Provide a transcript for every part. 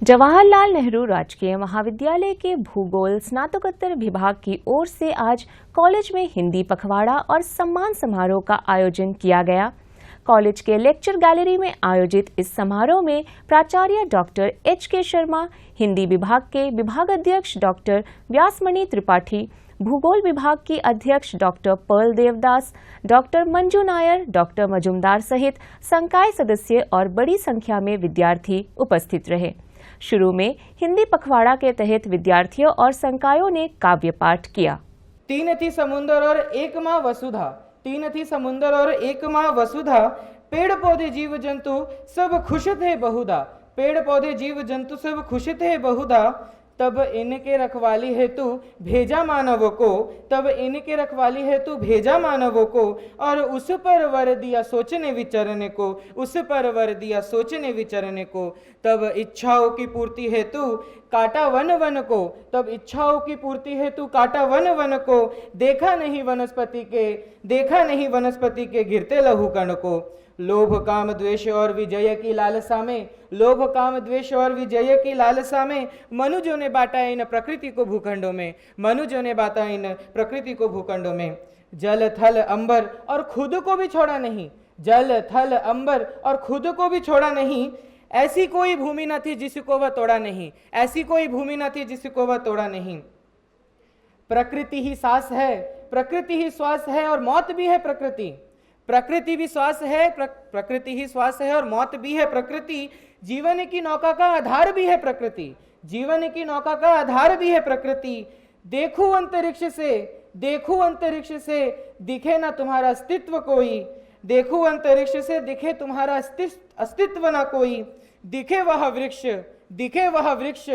जवाहरलाल नेहरू राजकीय महाविद्यालय के भूगोल स्नातकोत्तर विभाग की ओर से आज कॉलेज में हिंदी पखवाड़ा और सम्मान समारोह का आयोजन किया गया। कॉलेज के लेक्चर गैलरी में आयोजित इस समारोह में प्राचार्य डॉक्टर एच.के. शर्मा, हिंदी विभाग के विभागाध्यक्ष डॉक्टर व्यासमणि त्रिपाठी, भूगोल विभाग की अध्यक्ष doctor Pearl Devdas, doctor Manju Nair, doctor Majumdar सहित संकाय सदस्य और बड़ी संख्या में विद्यार्थी उपस्थित रहे। शुरू में हिंदी पखवाड़ा के तहत विद्यार्थियों और संकायों ने काव्य पाठ किया। तीन थी समुंदर और एक माँ वसुधा, तीन थी समुंदर और एक माँ वसुधा, पेड़ पौधे जीव जंतु सब खुश थे बहुधा, पेड़ पौधे जीव जंतु सब खुश थे बहुधा। तब इनके रखवाली हेतु भेजा मानवों को, तब इनके रखवाली हेतु भेजा मानवों को, और उस पर वर दिया सोचने विचरने को, उस पर वर दिया सोचने विचरने को। तब इच्छाओं की पूर्ति हेतु काटा वन वन को, तब इच्छाओं की पूर्ति हेतु काटा वन वन को, देखा नहीं वनस्पति के गिरते लहू कण को। लोभ काम द्वेष और विजय की लालसा में, लोभ काम द्वेष और विजय की लालसा में, मनुजों ने बांटा इन प्रकृति को भूखंडों में, मनुजों ने बांटा इन प्रकृति को भूखंडों में। जल थल अंबर और खुद को भी छोड़ा नहीं, जल थल अंबर और खुद को भी छोड़ा नहीं। ऐसी कोई भूमि न थी जिसको वह तोड़ा नहीं, ऐसी कोई भूमि न थी जिसको वह तोड़ा नहीं। प्रकृति ही सांस है, प्रकृति ही श्वास है और मौत भी है प्रकृति, प्रकृति भी श्वास है, प्रकृति ही श्वास है और मौत भी है प्रकृति। जीवन की नौका का आधार भी है प्रकृति, जीवन की नौका का आधार भी है प्रकृति। देखो अंतरिक्ष से, देखो अंतरिक्ष से दिखे ना तुम्हारा अस्तित्व कोई, देखो अंतरिक्ष से दिखे तुम्हारा अस्तित्व ना कोई। दिखे वह वृक्ष, दिखे वह वृक्ष,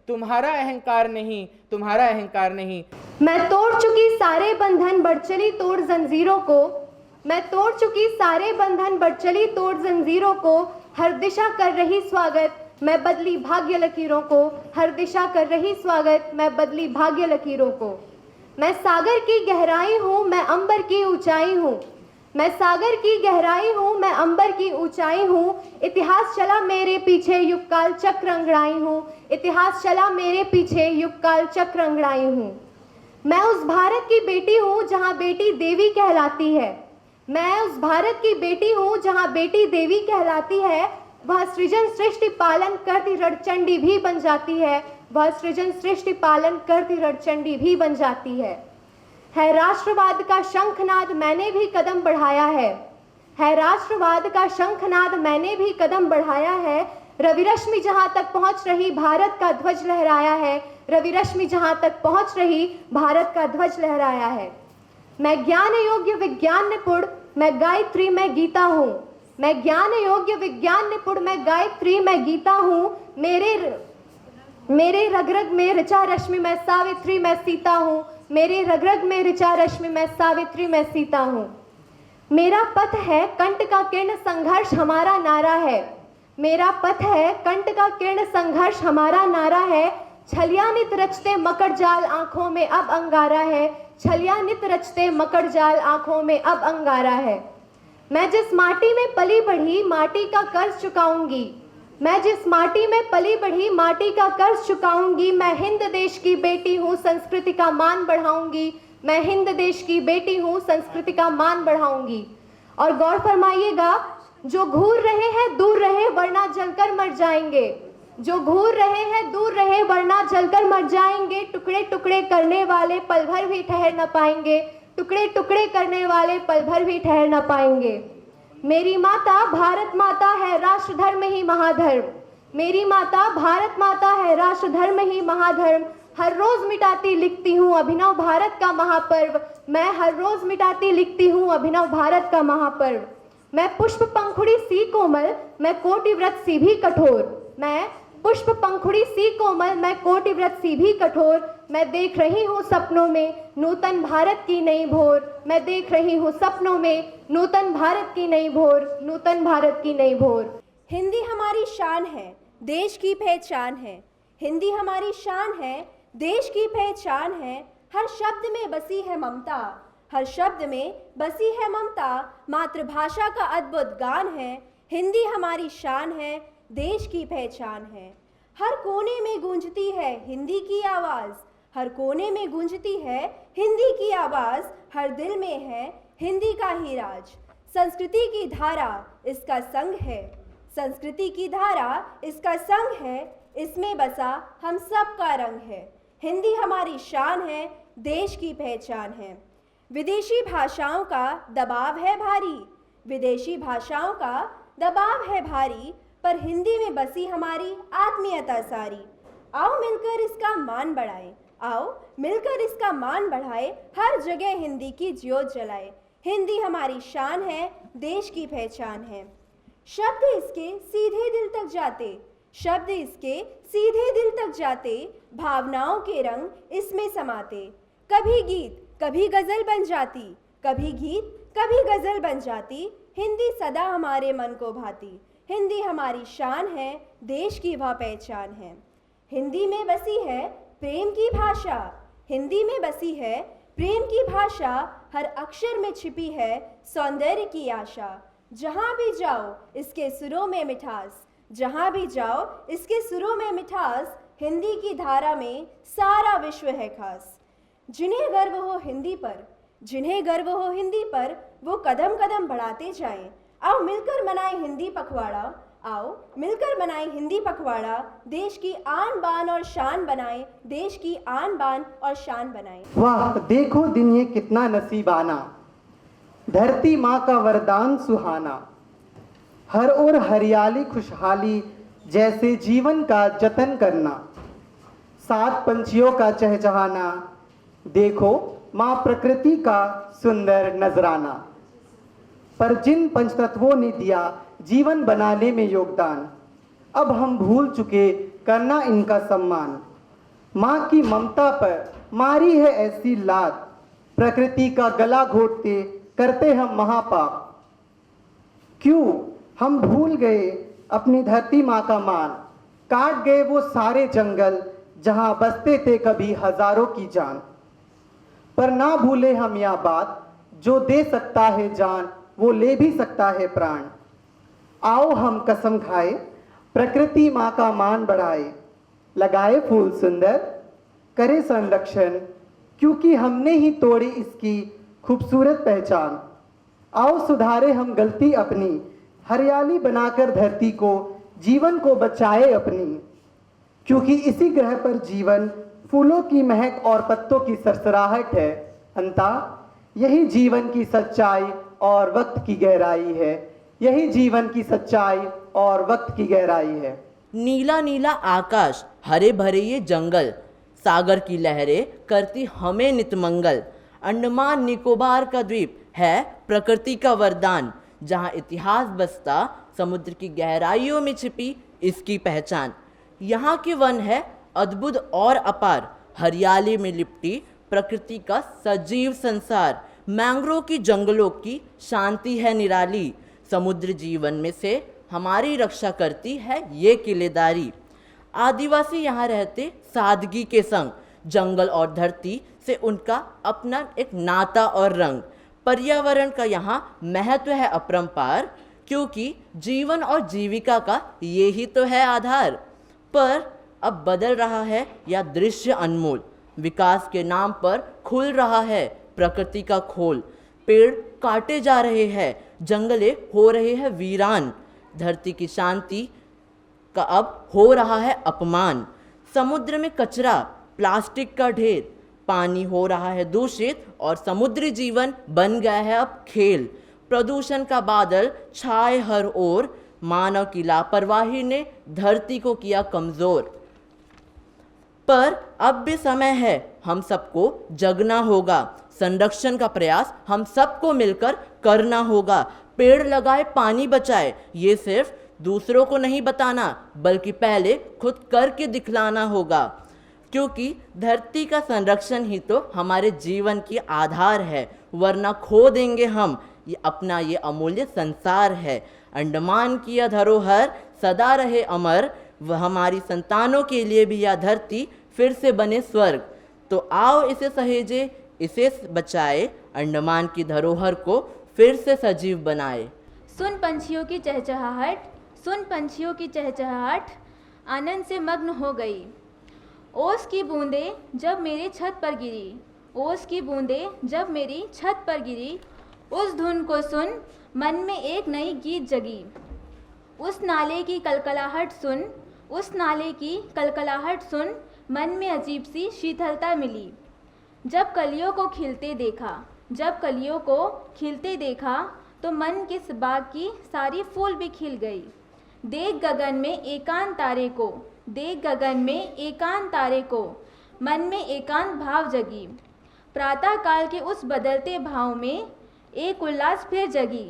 तुम्हारा अहंकार नहीं, तुम्हारा अहंकार नहीं। मैं तोड़ चुकी सारे बंधन बढ़ चली तोड़ जंजीरों को, मैं तोड़ चुकी सारे बंधन बढ़ चली तोड़ जंजीरों को। हर दिशा कर रही स्वागत, मैं बदली भाग्य लकीरों को, हर दिशा कर रही स्वागत, मैं बदली भाग्य लकीरों को। मैं सागर की गहराई हूँ, मैं अंबर की ऊंचाई हूँ, मैं सागर की गहराई हूँ, मैं अंबर की ऊंचाई हूँ। इतिहास चला मेरे पीछे युगकाल चक्र अंगड़ाई हूँ, इतिहास चला मेरे पीछे युगकाल चक्र अंगड़ाई हूँ। मैं उस भारत की बेटी हूँ जहाँ बेटी देवी कहलाती है, मैं उस भारत की बेटी हूँ जहाँ बेटी देवी कहलाती है। वह सृजन सृष्टि पालन करती रणचंडी भी बन जाती है, वह सृजन सृष्टि पालन करती रणचंडी भी बन जाती है राष्ट्रवाद का शंखनाद मैंने भी कदम बढ़ाया है राष्ट्रवाद का शंखनाद मैंने भी कदम बढ़ाया है। रवि रश्मि जहाँ तक पहुँच रही भारत का ध्वज लहराया है, रवि रश्मि जहाँ तक पहुँच रही भारत का ध्वज लहराया है। मैं ज्ञान योग्य विज्ञान निपुण, मैं गायत्री मैं गीता हूँ, मैं ज्ञान योग्य विज्ञान निपुण, मैं गायत्री मैं गीता हूँ। मेरे रग रग में ऋचा रश्मि मैं सावित्री मैं सीता हूँ, मेरे रग रग में ऋचा रश्मि मैं सावित्री मैं सीता हूँ। मेरा पथ है कंठ का किरण संघर्ष हमारा नारा है, मेरा पथ है कंठ का किरण संघर्ष हमारा नारा है। छलिया नित रचते मकर जाल आंखों में अब अंगारा है, छलिया नित रचते मकर जाल आंखों में अब अंगारा है। मैं जिस माटी में पली बढ़ी माटी का कर्ज चुकाऊंगी, मैं जिस माटी में पली बढ़ी माटी का कर्ज चुकाऊंगी। मैं हिंद देश की बेटी हूँ संस्कृति का मान बढ़ाऊंगी, मैं हिंद देश की बेटी हूँ संस्कृति का मान बढ़ाऊंगी। और गौर फरमाइएगा, जो घूर रहे हैं दूर रहे वरना जलकर मर जाएंगे, जो घूर रहे हैं दूर रहे वरना जलकर मर जाएंगे। टुकड़े टुकड़े करने वाले पल भर भी ठहर न पाएंगे, टुकड़े टुकड़े करने वाले पल भर भी ठहर न पाएंगे। मेरी माता भारत माता है राष्ट्र धर्म ही महाधर्म, मेरी माता भारत माता है राष्ट्र धर्म ही महाधर्म। हर रोज मिटाती लिखती हूँ अभिनव भारत का महापर्व, मैं हर रोज मिटाती लिखती हूँ अभिनव भारत का महापर्व। मैं पुष्प पंखुड़ी सी कोमल, मैं कोटि व्रत सी भी कठोर, मैं पुष्प पंखुड़ी सी कोमल, मैं कोटि व्रत सी भी कठोर। मैं देख रही हूँ सपनों में नूतन भारत की नई भोर, मैं देख रही हूँ सपनों में नूतन भारत की नई भोर, नूतन भारत की नई भोर। हिंदी हमारी शान है, देश की पहचान है, हिंदी हमारी शान है, देश की पहचान है। हर शब्द में बसी है ममता, हर शब्द में बसी है ममता, मातृभाषा का अद्भुत गान है। हिंदी हमारी शान है, देश की पहचान है। हर कोने में गूंजती है हिंदी की आवाज़, हर कोने में गूंजती है हिंदी की आवाज़, हर दिल में है हिंदी का ही राज। संस्कृति की धारा इसका संग है, संस्कृति की धारा इसका संग है, इसमें बसा हम सब का रंग है। हिंदी हमारी शान है, देश की पहचान है। विदेशी भाषाओं का दबाव है भारी, विदेशी भाषाओं का दबाव है भारी, पर हिंदी में बसी हमारी आत्मीयता सारी। आओ मिलकर इसका मान बढ़ाएं, आओ मिलकर इसका मान बढ़ाए, हर जगह हिंदी की ज्योत जलाए। हिंदी हमारी शान है, देश की पहचान है। शब्द इसके सीधे दिल तक जाते, शब्द इसके सीधे दिल तक जाते, भावनाओं के रंग इसमें समाते। कभी गीत कभी गजल बन जाती, कभी गीत कभी गजल बन जाती, हिंदी सदा हमारे मन को भाती। हिंदी हमारी शान है, देश की वह पहचान है। हिंदी में बसी है प्रेम की भाषा, हिंदी में बसी है प्रेम की भाषा, हर अक्षर में छिपी है सौंदर्य की आशा। जहाँ भी जाओ इसके सुरों में मिठास, जहाँ भी जाओ इसके सुरों में मिठास, हिंदी की धारा में सारा विश्व है खास। जिन्हें गर्व हो हिंदी पर, जिन्हें गर्व हो हिंदी पर, वो कदम कदम बढ़ाते जाएं। आओ मिलकर मनाएं हिंदी पखवाड़ा, आओ मिलकर मनाएं हिंदी पखवाड़ा, देश की आन बान और शान बनाएं, देश की आन बान और शान बनाएं। वाह देखो दिन ये कितना नसीबाना, धरती माँ का वरदान सुहाना, हर ओर हरियाली खुशहाली, जैसे जीवन का जतन करना, सात पंछियों का चहचहाना, देखो माँ प्रकृति का सुंदर नजराना। पर जिन पंचतत्वों ने दिया जीवन बनाने में योगदान, अब हम भूल चुके करना इनका सम्मान। माँ की ममता पर मारी है ऐसी लात, प्रकृति का गला घोटते करते हम महापाप। क्यों हम भूल गए अपनी धरती माँ का मान, काट गए वो सारे जंगल जहाँ बसते थे कभी हजारों की जान। पर ना भूले हम यह बात, जो दे सकता है जान वो ले भी सकता है प्राण। आओ हम कसम खाए प्रकृति माँ का मान बढ़ाए, लगाए फूल सुंदर करे संरक्षण, क्योंकि हमने ही तोड़ी इसकी खूबसूरत पहचान। आओ सुधारे हम गलती अपनी, हरियाली बनाकर धरती को जीवन को बचाए अपनी, क्योंकि इसी ग्रह पर जीवन फूलों की महक और पत्तों की सरसराहट है। अंततः यही जीवन की सच्चाई और वक्त की गहराई है, यही जीवन की सच्चाई और वक्त की गहराई है। नीला नीला आकाश, हरे भरे ये जंगल, सागर की लहरें करती हमें नितमंगल। अंडमान निकोबार का द्वीप है प्रकृति का वरदान, जहाँ इतिहास बसता समुद्र की गहराइयों में छिपी इसकी पहचान। यहाँ के वन है अद्भुत और अपार, हरियाली में लिपटी प्रकृति का सजीव संसार। मैंग्रोव की जंगलों की शांति है निराली, समुद्र जीवन में से हमारी रक्षा करती है ये किलेदारी। आदिवासी यहाँ रहते सादगी के संग, जंगल और धरती से उनका अपना एक नाता और रंग। पर्यावरण का यहाँ महत्व है अपरंपार, क्योंकि जीवन और जीविका का ये ही तो है आधार। पर अब बदल रहा है यह दृश्य अनमोल, विकास के नाम पर खुल रहा है प्रकृति का खोल। पेड़ काटे जा रहे हैं, जंगले हो रहे हैं वीरान, धरती की शांति का अब हो रहा है अपमान। समुद्र में कचरा, प्लास्टिक का ढेर, पानी हो रहा है दूषित और समुद्री जीवन बन गया है अब खेल। प्रदूषण का बादल छाए हर ओर, मानव की लापरवाही ने धरती को किया कमजोर। पर अब भी समय है, हम सबको जगना होगा, संरक्षण का प्रयास हम सबको मिलकर करना होगा। पेड़ लगाए पानी बचाए, ये सिर्फ दूसरों को नहीं बताना बल्कि पहले खुद करके दिखलाना होगा, क्योंकि धरती का संरक्षण ही तो हमारे जीवन की आधार है, वरना खो देंगे हम ये अपना ये अमूल्य संसार है। अंडमान की यह धरोहर सदा रहे अमर, वह हमारी संतानों के लिए भी यह धरती फिर से बने स्वर्ग। तो आओ इसे सहेजे, इसे बचाए, अंडमान की धरोहर को फिर से सजीव बनाए। सुन पंछियों की चहचहाहट, सुन पंछियों की चहचहाहट, आनंद से मग्न हो गई। ओस की बूंदें जब मेरी छत पर गिरी, ओस की बूंदें जब मेरी छत पर गिरी, उस धुन को सुन मन में एक नई गीत जगी। उस नाले की कलकलाहट सुन, उस नाले की कलकलाहट सुन, मन में अजीब सी शीतलता मिली। जब कलियों को खिलते देखा, जब कलियों को खिलते देखा, तो मन के इस बाग की सारी फूल भी खिल गई। देख गगन में एकांत तारे को, देख गगन में एकांत तारे को, मन में एकांत भाव जगी। प्रातः काल के उस बदलते भाव में एक उल्लास फिर जगी।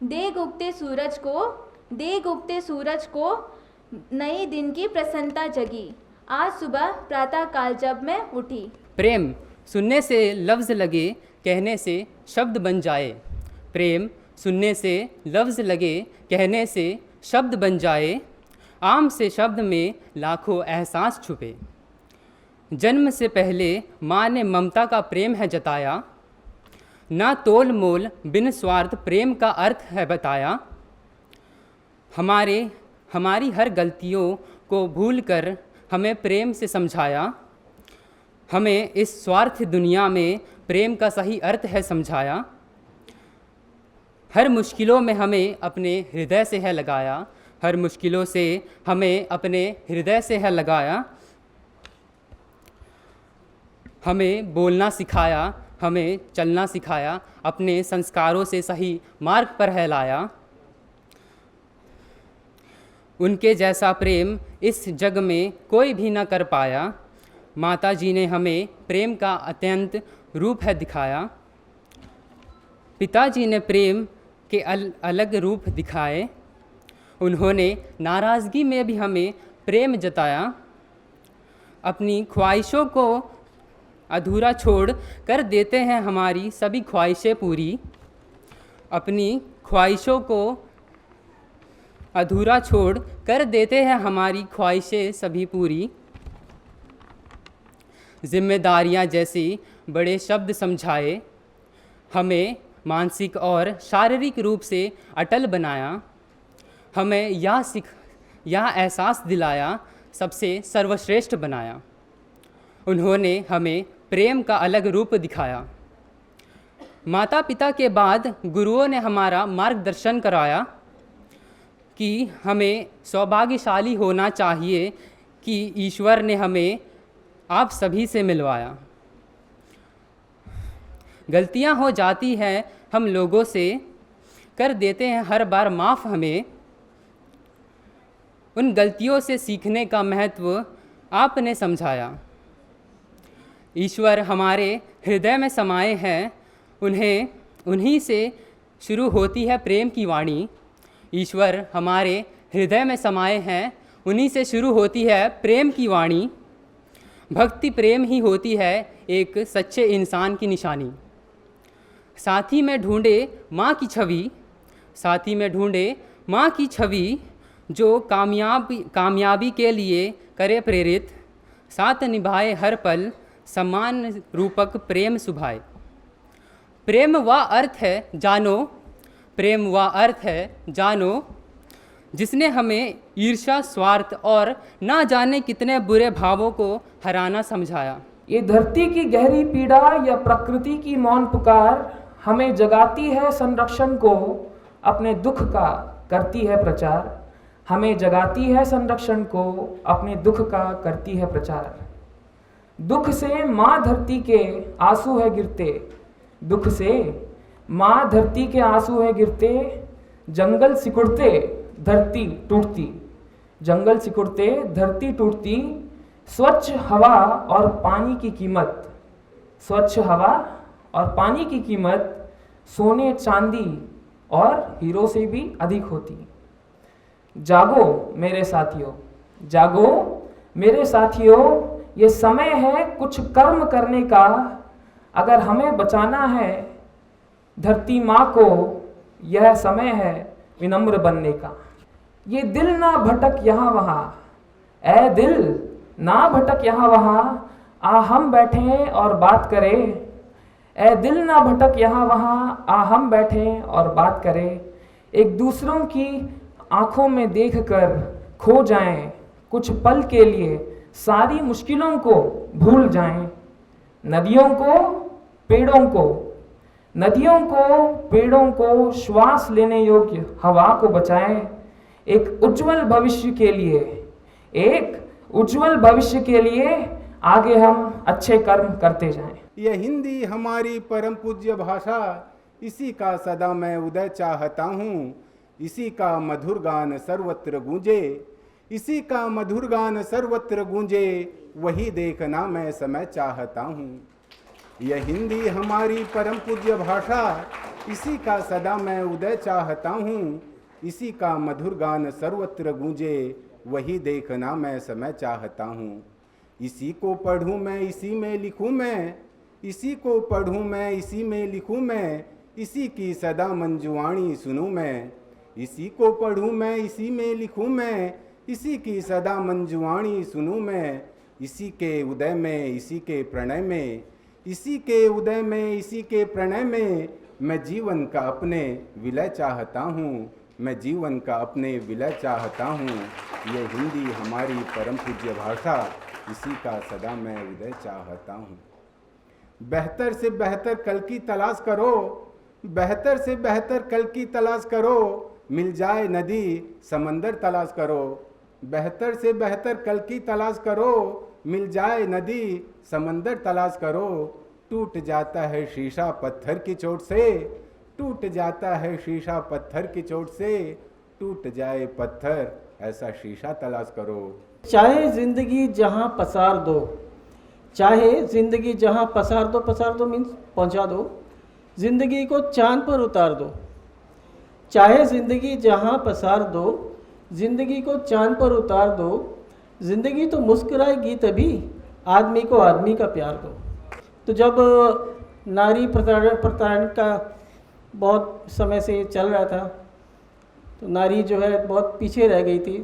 देख उगते सूरज को, देख उगते सूरज को, नए दिन की प्रसन्नता जगी। आज सुबह प्रातः काल जब मैं उठी। प्रेम सुनने से लफ्ज़ लगे, कहने से शब्द बन जाए। प्रेम सुनने से लफ्ज़ लगे, कहने से शब्द बन जाए। आम से शब्द में लाखों एहसास छुपे। जन्म से पहले माँ ने ममता का प्रेम है जताया। ना तोल मोल बिन स्वार्थ प्रेम का अर्थ है बताया। हमारी हर गलतियों को भूलकर हमें प्रेम से समझाया। हमें इस स्वार्थ दुनिया में प्रेम का सही अर्थ है समझाया। हर मुश्किलों में हमें अपने हृदय से है लगाया। हर मुश्किलों से हमें अपने हृदय से है लगाया। हमें बोलना सिखाया, हमें चलना सिखाया, अपने संस्कारों से सही मार्ग पर है लाया। उनके जैसा प्रेम इस जग में कोई भी न कर पाया। माता जी ने हमें प्रेम का अत्यंत रूप है दिखाया। पिताजी ने प्रेम के अलग रूप दिखाए। उन्होंने नाराज़गी में भी हमें प्रेम जताया। अपनी ख्वाहिशों को अधूरा छोड़ कर देते हैं हमारी सभी ख्वाहिशें पूरी। अपनी ख्वाहिशों को अधूरा छोड़ कर देते हैं हमारी ख्वाहिशें सभी पूरी। जिम्मेदारियां जैसी बड़े शब्द समझाए। हमें मानसिक और शारीरिक रूप से अटल बनाया। हमें यह एहसास दिलाया, सबसे सर्वश्रेष्ठ बनाया। उन्होंने हमें प्रेम का अलग रूप दिखाया। माता पिता के बाद गुरुओं ने हमारा मार्गदर्शन कराया कि हमें सौभाग्यशाली होना चाहिए कि ईश्वर ने हमें आप सभी से मिलवाया। गलतियां हो जाती हैं हम लोगों से, कर देते हैं हर बार माफ़ हमें। उन गलतियों से सीखने का महत्व आपने समझाया। ईश्वर हमारे हृदय में समाये हैं, उन्हीं से शुरू होती है प्रेम की वाणी। ईश्वर हमारे हृदय में समाये हैं, उन्हीं से शुरू होती है प्रेम की वाणी। भक्ति प्रेम ही होती है एक सच्चे इंसान की निशानी। साथी में ढूंढे माँ की छवि, साथी में ढूंढे माँ की छवि, जो कामयाबी के लिए करे प्रेरित। साथ निभाए हर पल, सम्मान रूपक प्रेम सुभाए। प्रेम वह अर्थ है जानो, प्रेम वह अर्थ है जानो, जिसने हमें ईर्ष्या, स्वार्थ और ना जाने कितने बुरे भावों को हराना समझाया। ये धरती की गहरी पीड़ा या प्रकृति की मौन पुकार हमें जगाती है संरक्षण को, अपने दुख का करती है प्रचार। हमें जगाती है संरक्षण को, अपने दुख का करती है प्रचार। दुख से माँ धरती के आंसू है गिरते, दुख से माँ धरती के आंसू है गिरते। जंगल सिकुड़ते धरती टूटती, जंगल सिकुड़ते धरती टूटती। स्वच्छ हवा और पानी की कीमत, स्वच्छ हवा और पानी की कीमत सोने चांदी और हीरो से भी अधिक होती। जागो मेरे साथियों, जागो मेरे साथियों, ये समय है कुछ कर्म करने का। अगर हमें बचाना है धरती माँ को, यह समय है विनम्र बनने का। ये दिल ना भटक यहाँ वहाँ, ऐ दिल ना भटक यहाँ वहाँ, आ हम बैठें और बात करें। ऐ दिल ना भटक यहाँ वहाँ, आ हम बैठें और बात करें। एक दूसरों की आंखों में देखकर खो जाएं, कुछ पल के लिए सारी मुश्किलों को भूल जाएं। नदियों को पेड़ों को श्वास लेने योग्य हवा को बचाएं। एक उज्जवल भविष्य के लिए आगे हम अच्छे कर्म करते जाएं। यह हिंदी हमारी परम पूज्य भाषा, इसी का सदा मैं उदय चाहता हूँ। इसी का मधुर गान सर्वत्र गूंजे, इसी का मधुर गान सर्वत्र गूंजे, वही देखना मैं समय चाहता हूँ। यह हिंदी हमारी परम पूज्य भाषा, इसी का सदा मैं उदय चाहता हूँ। इसी का मधुर गान सर्वत्र गूंजे, वही देखना मैं समय चाहता हूँ। इसी को पढ़ूँ मैं, इसी में लिखूँ मैं, इसी को पढ़ूँ मैं, इसी में लिखूँ मैं, इसी की सदा मंजुआणी सुनूँ मैं। इसी को पढ़ूँ मैं, इसी में लिखूँ मैं, इसी की सदा मंजुआणी सुनूँ मैं। इसी के उदय में, इसी के प्रणय में, इसी के उदय में, इसी के प्रणय में, मैं जीवन का अपने विलय चाहता हूँ, मैं जीवन का अपने विलय चाहता हूँ। ये हिंदी हमारी परम पूज्य भाषा, इसी का सदा मैं उदय चाहता हूँ। बेहतर से बेहतर कल की तलाश करो, बेहतर से बेहतर कल की तलाश करो, मिल जाए नदी समंदर तलाश करो। बेहतर से बेहतर कल की तलाश करो, मिल जाए नदी समंदर तलाश करो। टूट जाता है शीशा पत्थर की चोट से, टूट जाता है शीशा पत्थर की चोट से, टूट जाए पत्थर ऐसा शीशा तलाश करो। चाहे ज़िंदगी जहाँ पसार दो, चाहे ज़िंदगी जहाँ पसार दो मीन्स पहुँचा दो, ज़िंदगी को चांद पर उतार दो। चाहे ज़िंदगी जहाँ पसार दो, ज़िंदगी को चांद पर उतार दो। ज़िंदगी तो मुस्कुराएगी तभी, आदमी को आदमी का प्यार दो। तो जब नारी प्रताड़न का बहुत समय से चल रहा था, तो नारी जो है बहुत पीछे रह गई थी,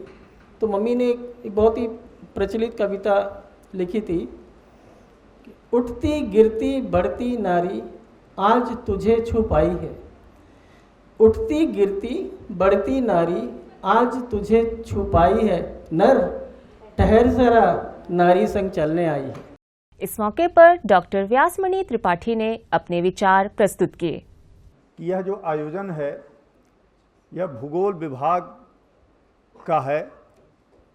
तो मम्मी ने एक बहुत ही प्रचलित कविता लिखी थी, उठती गिरती बढ़ती नारी आज तुझे छू पाई है। उठती गिरती बढ़ती नारी आज तुझे छू पाई है, नर ठहर जरा नारी संग चलने आई है। इस मौके पर डॉक्टर व्यासमणि त्रिपाठी ने अपने विचार प्रस्तुत किए। यह जो आयोजन है यह भूगोल विभाग का है।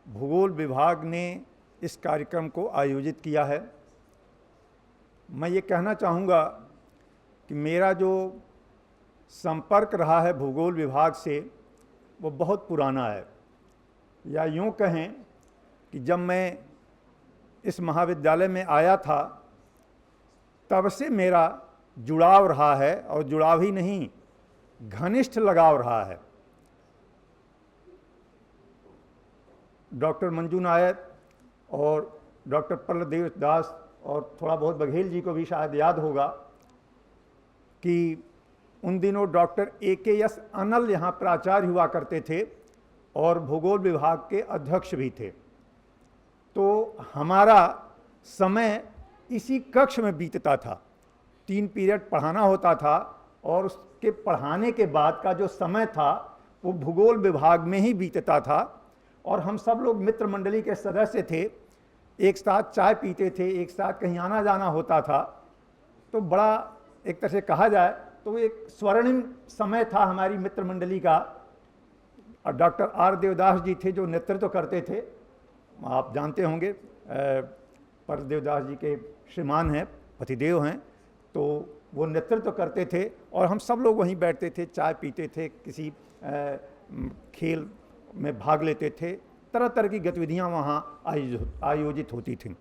भूगोल विभाग ने इस कार्यक्रम को आयोजित किया है। मैं ये कहना चाहूँगा कि मेरा जो संपर्क रहा है भूगोल विभाग से वो बहुत पुराना है, या यूँ कहें कि जब मैं इस महाविद्यालय में आया था तब से मेरा जुड़ाव रहा है, और जुड़ाव ही नहीं घनिष्ठ लगाव रहा है। डॉक्टर मंजू नायर और डॉक्टर प्रहलाद दास और थोड़ा बहुत बघेल जी को भी शायद याद होगा कि उन दिनों डॉक्टर AKS अनल यहाँ प्राचार्य हुआ करते थे और भूगोल विभाग के अध्यक्ष भी थे। तो हमारा समय इसी कक्ष में बीतता था। 3 पीरियड पढ़ाना होता था और उसके पढ़ाने के बाद का जो समय था वो भूगोल विभाग में ही बीतता था। और हम सब लोग मित्र मंडली के सदस्य थे, एक साथ चाय पीते थे, एक साथ कहीं आना जाना होता था। तो बड़ा एक तरह से कहा जाए तो एक स्वर्णिम समय था हमारी मित्र मंडली का। और डॉक्टर R देवदास जी थे जो नेतृत्व करते थे, आप जानते होंगे, पर देवदास जी के श्रीमान हैं, पतिदेव हैं, तो वो नेतृत्व करते थे और हम सब लोग वहीं बैठते थे, चाय पीते थे, किसी खेल में भाग लेते थे, तरह तरह की गतिविधियां वहाँ आयोजित होती थीं।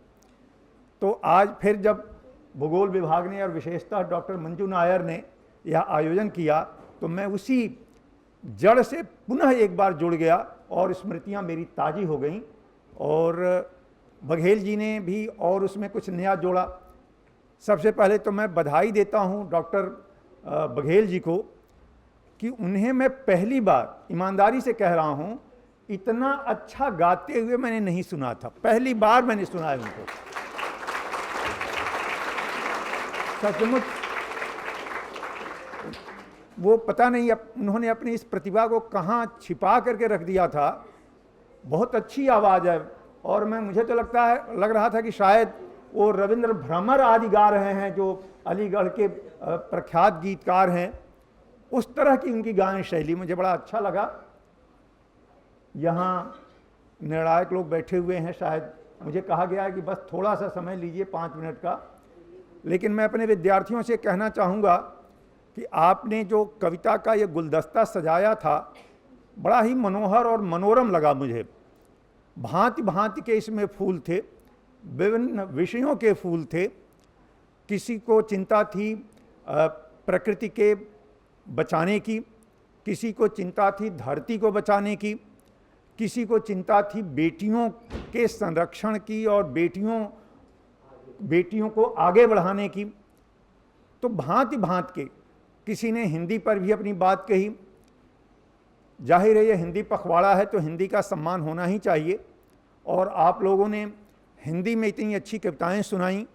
तो आज फिर जब भूगोल विभाग ने और विशेषतः डॉक्टर मंजू नायर ने यह आयोजन किया तो मैं उसी जड़ से पुनः एक बार जुड़ गया और स्मृतियां मेरी ताज़ी हो गईं। और बघेल जी ने भी और उसमें कुछ नया जोड़ा। सबसे पहले तो मैं बधाई देता हूं डॉक्टर बघेल जी को कि उन्हें मैं पहली बार, ईमानदारी से कह रहा हूं, इतना अच्छा गाते हुए मैंने नहीं सुना था। पहली बार मैंने सुना है उनको। सचमुच वो पता नहीं उन्होंने अपनी इस प्रतिभा को कहाँ छिपा करके रख दिया था। बहुत अच्छी आवाज़ है और मुझे तो लग रहा था कि शायद वो रविंद्र भ्रमर आदि गा रहे हैं, जो अलीगढ़ के प्रख्यात गीतकार हैं। उस तरह की उनकी गायन शैली मुझे बड़ा अच्छा लगा। यहाँ निर्णायक लोग बैठे हुए हैं, शायद मुझे कहा गया है कि बस थोड़ा सा समय लीजिए 5 मिनट का, लेकिन मैं अपने विद्यार्थियों से कहना चाहूँगा कि आपने जो कविता का ये गुलदस्ता सजाया था बड़ा ही मनोहर और मनोरम लगा मुझे। भांति भांति के इसमें फूल थे, विभिन्न विषयों के फूल थे। किसी को चिंता थी प्रकृति के बचाने की, किसी को चिंता थी धरती को बचाने की, किसी को चिंता थी बेटियों के संरक्षण की और बेटियों को आगे बढ़ाने की। तो भांति भांति के, किसी ने हिंदी पर भी अपनी बात कही। जाहिर है ये हिंदी पखवाड़ा है तो हिंदी का सम्मान होना ही चाहिए, और आप लोगों ने हिंदी में इतनी अच्छी कविताएं सुनाई,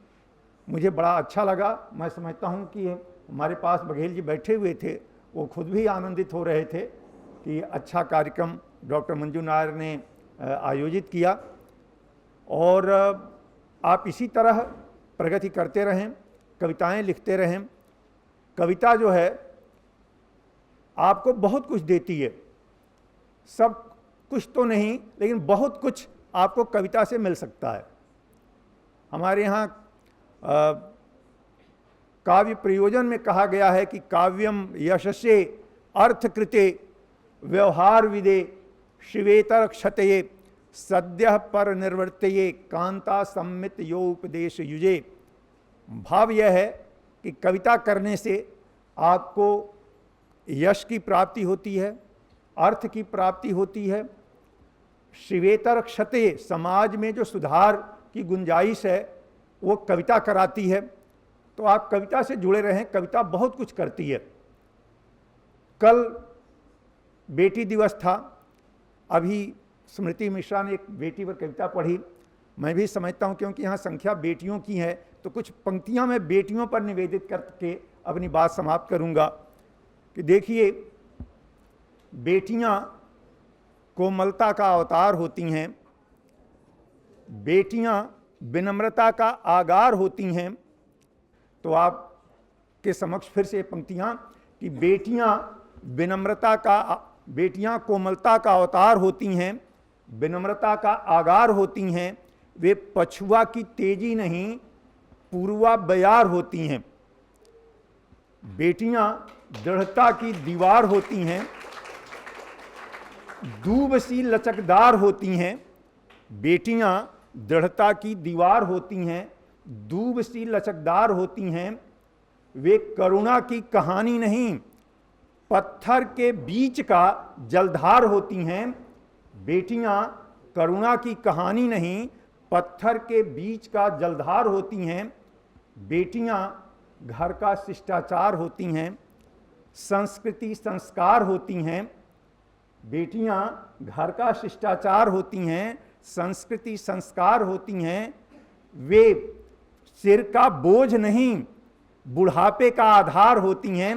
मुझे बड़ा अच्छा लगा। मैं समझता हूँ कि हमारे पास बघेल जी बैठे हुए थे, वो खुद भी आनंदित हो रहे थे कि अच्छा कार्यक्रम डॉक्टर मंजू नायर ने आयोजित किया। और आप इसी तरह प्रगति करते रहें, कविताएं लिखते रहें। कविता जो है आपको बहुत कुछ देती है, सब कुछ तो नहीं लेकिन बहुत कुछ आपको कविता से मिल सकता है। हमारे यहाँ काव्य प्रयोजन में कहा गया है कि काव्यम यशसे अर्थकृते व्यवहार विदे शिवेतर क्षतये सद्यः पर निर्वर्तये कांता सम्मित यो उपदेश युजे। भाव यह है कि कविता करने से आपको यश की प्राप्ति होती है, अर्थ की प्राप्ति होती है, शिवेतर क्षते समाज में जो सुधार की गुंजाइश है वो कविता कराती है। तो आप कविता से जुड़े रहें, कविता बहुत कुछ करती है। कल बेटी दिवस था, अभी स्मृति मिश्रा ने एक बेटी पर कविता पढ़ी। मैं भी समझता हूँ क्योंकि यहाँ संख्या बेटियों की है तो कुछ पंक्तियाँ मैं बेटियों पर निवेदित करके अपनी बात समाप्त करूँगा कि देखिए, बेटियाँ कोमलता का अवतार होती हैं, बेटियाँ विनम्रता का आगार होती हैं। तो आपके समक्ष फिर से पंक्तियाँ कि बेटियाँ कोमलता का अवतार होती हैं, विनम्रता का आगार होती हैं, वे पछुआ की तेजी नहीं पूर्वा बयार होती हैं। बेटियाँ दृढ़ता की दीवार होती हैं, दूब सी लचकदार होती हैं। बेटियाँ दृढ़ता की दीवार होती हैं, दूब सी लचकदार होती हैं। वे करुणा की कहानी नहीं पत्थर के बीच का जलधार होती हैं। बेटियां करुणा की कहानी नहीं पत्थर के बीच का जलधार होती हैं। बेटियां घर का शिष्टाचार होती हैं, संस्कृति संस्कार होती हैं। बेटियां घर का शिष्टाचार होती हैं, संस्कृति संस्कार होती हैं। वे सिर का बोझ नहीं बुढ़ापे का आधार होती हैं।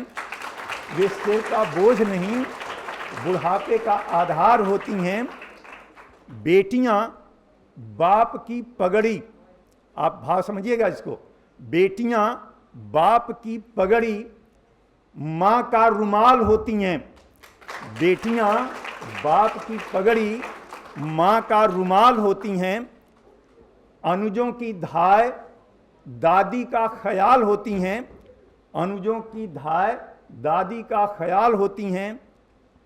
वे सिर का बोझ नहीं बुढ़ापे का आधार होती हैं। बेटियां बाप की पगड़ी, आप भाव समझिएगा इसको, बेटियां बाप की पगड़ी माँ का रुमाल होती हैं। बेटियां बाप की पगड़ी माँ का रुमाल होती हैं। अनुजों की धाय दादी का ख्याल होती हैं। अनुजों की धाय दादी का ख्याल होती हैं।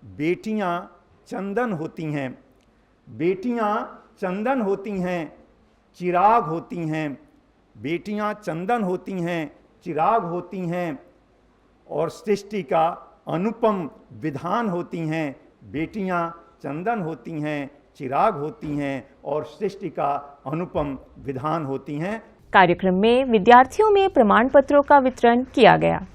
बेटियां चंदन होती हैं। बेटियां चंदन होती हैं, चिराग होती हैं। बेटियां चंदन होती हैं, चिराग होती हैं और सृष्टि का अनुपम विधान होती हैं। बेटियां चंदन होती हैं, चिराग होती हैं और सृष्टि का अनुपम विधान होती हैं। कार्यक्रम में विद्यार्थियों में प्रमाण पत्रों का वितरण किया गया।